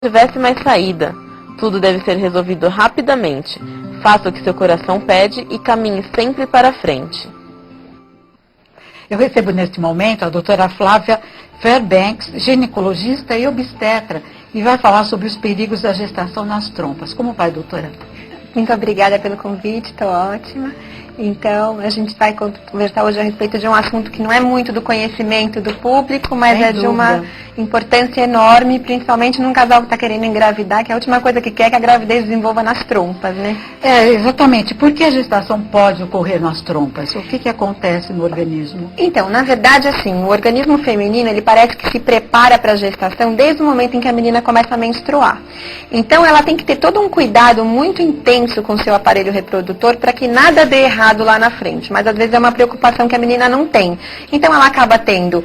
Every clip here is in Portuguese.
tivesse mais saída. Tudo deve ser resolvido rapidamente. Faça o que seu coração pede e caminhe sempre para frente. Eu recebo neste momento a doutora Flávia Fairbanks, ginecologista e obstetra, e vai falar sobre os perigos da gestação nas trompas. Como vai, doutora? Muito obrigada pelo convite, estou ótima. Então, a gente vai conversar hoje a respeito de um assunto que não é muito do conhecimento do público, mas é de uma importância enorme, principalmente num casal que está querendo engravidar, que a última coisa que quer é que a gravidez desenvolva nas trompas, né? Exatamente. Por que a gestação pode ocorrer nas trompas? O que acontece no organismo? Então, na verdade, assim, o organismo feminino, ele parece que se prepara para a gestação desde o momento em que a menina começa a menstruar. Então, ela tem que ter todo um cuidado muito intenso com o seu aparelho reprodutor para que nada dê errado lá na frente, mas às vezes é uma preocupação que a menina não tem. Então ela acaba tendo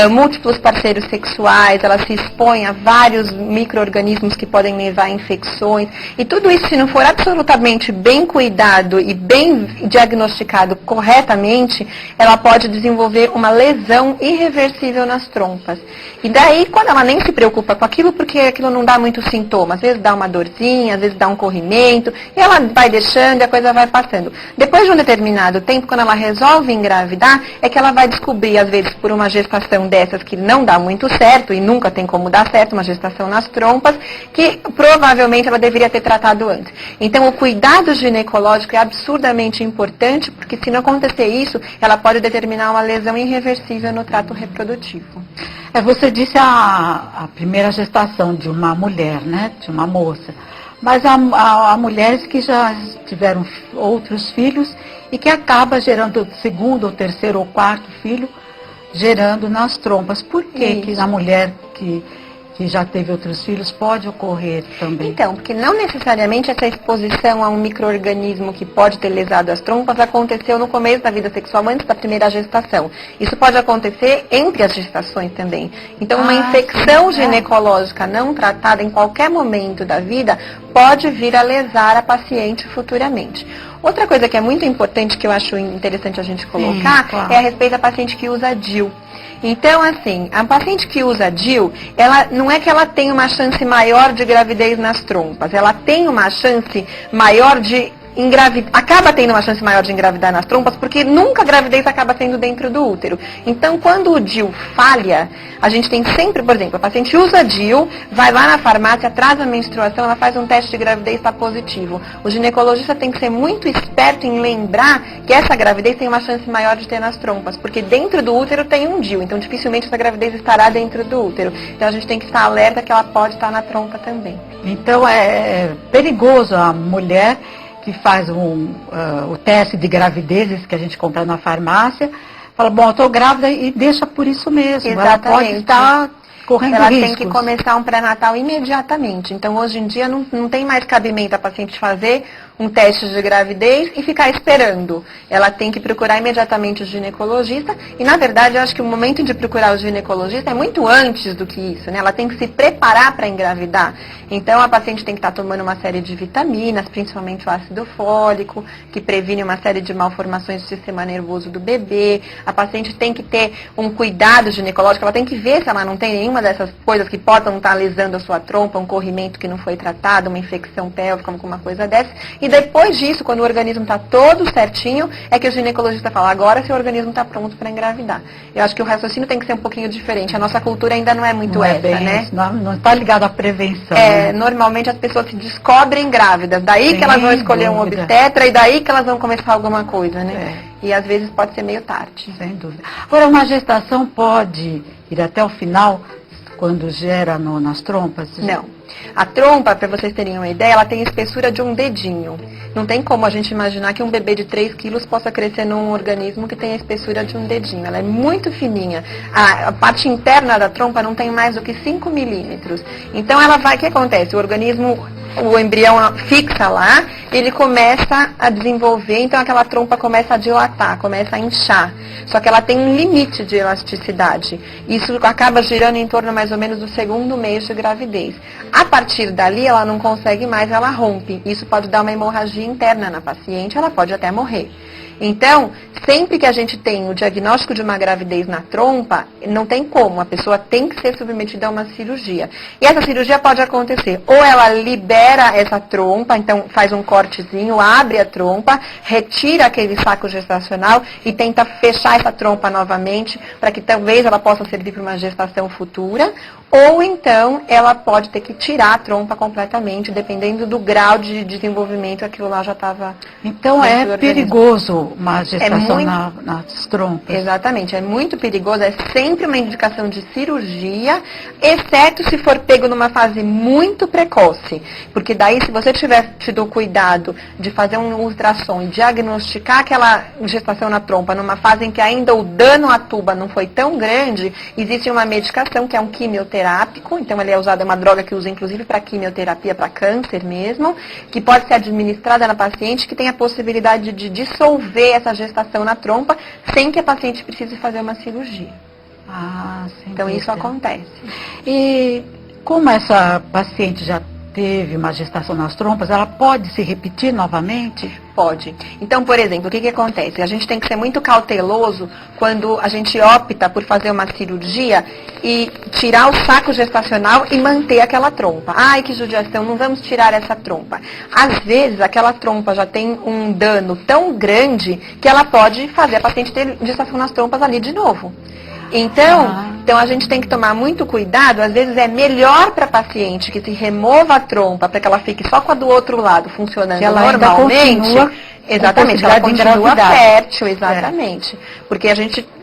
múltiplos parceiros sexuais, ela se expõe a vários micro-organismos que podem levar a infecções, e tudo isso, se não for absolutamente bem cuidado e bem diagnosticado corretamente, ela pode desenvolver uma lesão irreversível nas trompas. E daí, quando ela nem se preocupa com aquilo, porque aquilo não dá muitos sintomas, às vezes dá uma dorzinha, às vezes dá um corrimento, e ela vai deixando e a coisa vai passando. Depois de um determinado tempo, quando ela resolve engravidar, é que ela vai descobrir, às vezes, por uma gestação dessas que não dá muito certo, e nunca tem como dar certo, uma gestação nas trompas, que provavelmente ela deveria ter tratado antes. Então, o cuidado ginecológico é absurdamente importante, porque se não acontecer isso, ela pode determinar uma lesão irreversível no trato reprodutivo. Você disse a primeira gestação de uma mulher, né? De uma moça. Mas há mulheres que já tiveram outros filhos e que acaba gerando o segundo, ou terceiro ou quarto filho, gerando nas trompas. Por que na mulher que já teve outros filhos pode ocorrer também? Então, porque não necessariamente essa exposição a um micro-organismo que pode ter lesado as trompas aconteceu no começo da vida sexual, antes da primeira gestação. Isso pode acontecer entre as gestações também. Então, uma infecção ginecológica não tratada em qualquer momento da vida pode vir a lesar a paciente futuramente. Outra coisa que é muito importante, que eu acho interessante a gente colocar, é a respeito da paciente que usa DIU. Então, assim, a paciente que usa DIU, ela não é que ela tem uma chance maior de gravidez nas trompas, ela tem uma chance maior de acaba tendo uma chance maior de engravidar nas trompas, porque nunca a gravidez acaba sendo dentro do útero. Então, quando o DIU falha, a gente tem sempre, por exemplo, a paciente usa DIU, vai lá na farmácia, traz a menstruação, ela faz um teste de gravidez e está positivo. O ginecologista tem que ser muito esperto em lembrar que essa gravidez tem uma chance maior de ter nas trompas, porque dentro do útero tem um DIU, então dificilmente essa gravidez estará dentro do útero. Então a gente tem que estar alerta que ela pode estar na trompa também. Então é perigoso a mulher que faz o teste de gravidezes que a gente compra na farmácia, fala, bom, eu estou grávida, e deixa por isso mesmo. Exatamente. Ela pode estar correndo ela riscos. Tem que começar um pré-natal imediatamente. Então, hoje em dia, não tem mais cabimento a paciente fazer um teste de gravidez e ficar esperando. Ela tem que procurar imediatamente o ginecologista. E, na verdade, eu acho que o momento de procurar o ginecologista é muito antes do que isso, né? Ela tem que se preparar para engravidar. Então, a paciente tem que estar tomando uma série de vitaminas, principalmente o ácido fólico, que previne uma série de malformações do sistema nervoso do bebê. A paciente tem que ter um cuidado ginecológico, ela tem que ver se ela não tem nenhuma dessas coisas que possam estar lesando a sua trompa, um corrimento que não foi tratado, uma infecção pélvica, alguma coisa dessa. E depois disso, quando o organismo está todo certinho, é que o ginecologista fala, agora seu organismo está pronto para engravidar. Eu acho que o raciocínio tem que ser um pouquinho diferente. A nossa cultura ainda não é muito né? Não está ligado à prevenção. Normalmente as pessoas se descobrem grávidas, daí que elas vão escolher um obstetra e daí que elas vão começar alguma coisa, né? E às vezes pode ser meio tarde. Sem dúvida. Agora, uma gestação pode ir até o final, quando gera nas trompas? Não. A trompa, para vocês terem uma ideia, ela tem a espessura de um dedinho. Não tem como a gente imaginar que um bebê de 3 quilos possa crescer num organismo que tem a espessura de um dedinho. Ela é muito fininha. A parte interna da trompa não tem mais do que 5 milímetros. Então, o que acontece? O embrião fixa lá, ele começa a desenvolver, então aquela trompa começa a dilatar, começa a inchar. Só que ela tem um limite de elasticidade. Isso acaba girando em torno mais ou menos do 2º mês de gravidez. A partir dali, ela não consegue mais, ela rompe. Isso pode dar uma hemorragia interna na paciente, ela pode até morrer. Então, sempre que a gente tem o diagnóstico de uma gravidez na trompa, não tem como, a pessoa tem que ser submetida a uma cirurgia. E essa cirurgia pode acontecer, ou ela libera essa trompa, então faz um cortezinho, abre a trompa, retira aquele saco gestacional e tenta fechar essa trompa novamente, para que talvez ela possa servir para uma gestação futura, ou então ela pode ter que tirar a trompa completamente, dependendo do grau de desenvolvimento, aquilo lá já estava... Então é perigoso uma gestação nas trompas? Exatamente, é muito perigoso, é sempre uma indicação de cirurgia, exceto se for pego numa fase muito precoce, porque daí se você tiver tido o cuidado de fazer um ultrassom e diagnosticar aquela gestação na trompa numa fase em que ainda o dano à tuba não foi tão grande, existe uma medicação que é um quimioterápico, então ele é usado, é uma droga que usa inclusive para quimioterapia, para câncer mesmo, que pode ser administrada na paciente, que tem a possibilidade de dissolver essa gestação na trompa, sem que a paciente precise fazer uma cirurgia. Então isso acontece. E como essa paciente já teve uma gestação nas trompas, ela pode se repetir novamente? Pode. Então, por exemplo, o que acontece? A gente tem que ser muito cauteloso quando a gente opta por fazer uma cirurgia e tirar o saco gestacional e manter aquela trompa. Ai, que judiação, não vamos tirar essa trompa. Às vezes, aquela trompa já tem um dano tão grande que ela pode fazer a paciente ter gestação nas trompas ali de novo. Então a gente tem que tomar muito cuidado, às vezes é melhor para a paciente que se remova a trompa para que ela fique só com a do outro lado funcionando normalmente. Exatamente, ela continua fértil, exatamente. Porque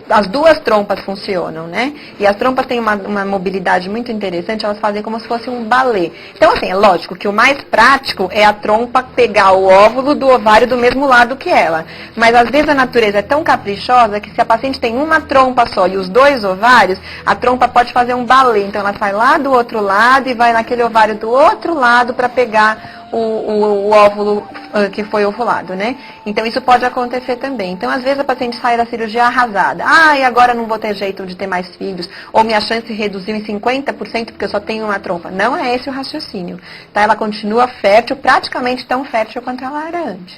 as duas trompas funcionam, né? E as trompas têm uma mobilidade muito interessante, elas fazem como se fosse um balé. Então, assim, é lógico que o mais prático é a trompa pegar o óvulo do ovário do mesmo lado que ela. Mas às vezes a natureza é tão caprichosa que se a paciente tem uma trompa só e os dois ovários, a trompa pode fazer um balé. Então ela sai lá do outro lado e vai naquele ovário do outro lado para pegar o óvulo que foi ovulado, né? Então isso pode acontecer também. Então às vezes a paciente sai da cirurgia arrasada. E agora não vou ter jeito de ter mais filhos. Ou minha chance reduziu em 50% porque eu só tenho uma trompa. Não é esse o raciocínio. Tá? Ela continua fértil, praticamente tão fértil quanto ela era antes.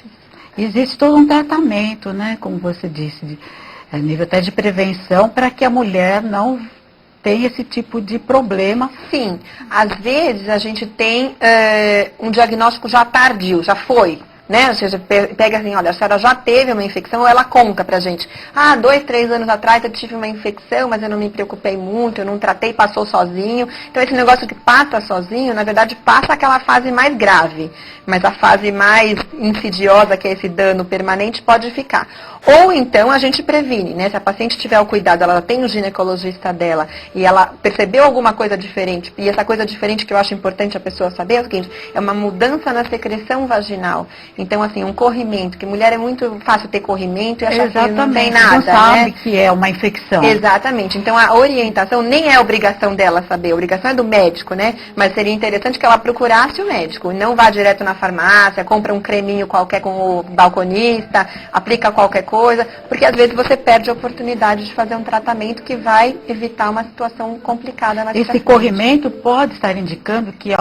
Existe todo um tratamento, né? Como você disse, a nível até de prevenção, para que a mulher não tem esse tipo de problema. Sim, às vezes a gente tem um diagnóstico já tardio, já foi, né? Ou seja, pega assim, olha, a senhora já teve uma infecção, ou ela conta pra gente. 2, 3 anos atrás eu tive uma infecção, mas eu não me preocupei muito, eu não tratei, passou sozinho. Então esse negócio que passa sozinho, na verdade passa aquela fase mais grave. Mas a fase mais insidiosa, que é esse dano permanente, pode ficar. Ou então a gente previne, né? Se a paciente tiver o cuidado, ela tem o ginecologista dela e ela percebeu alguma coisa diferente, e essa coisa diferente que eu acho importante a pessoa saber é o seguinte, é uma mudança na secreção vaginal. Então, assim, um corrimento, que mulher é muito fácil ter corrimento e achar que não tem nada, não sabe, né? Que é uma infecção. Exatamente. Então, a orientação nem é obrigação dela saber, a obrigação é do médico, né? Mas seria interessante que ela procurasse o médico, não vá direto na farmácia, compra um creminho qualquer com o balconista, aplica qualquer coisa, porque às vezes você perde a oportunidade de fazer um tratamento que vai evitar uma situação complicada na Esse corrimento pode estar indicando que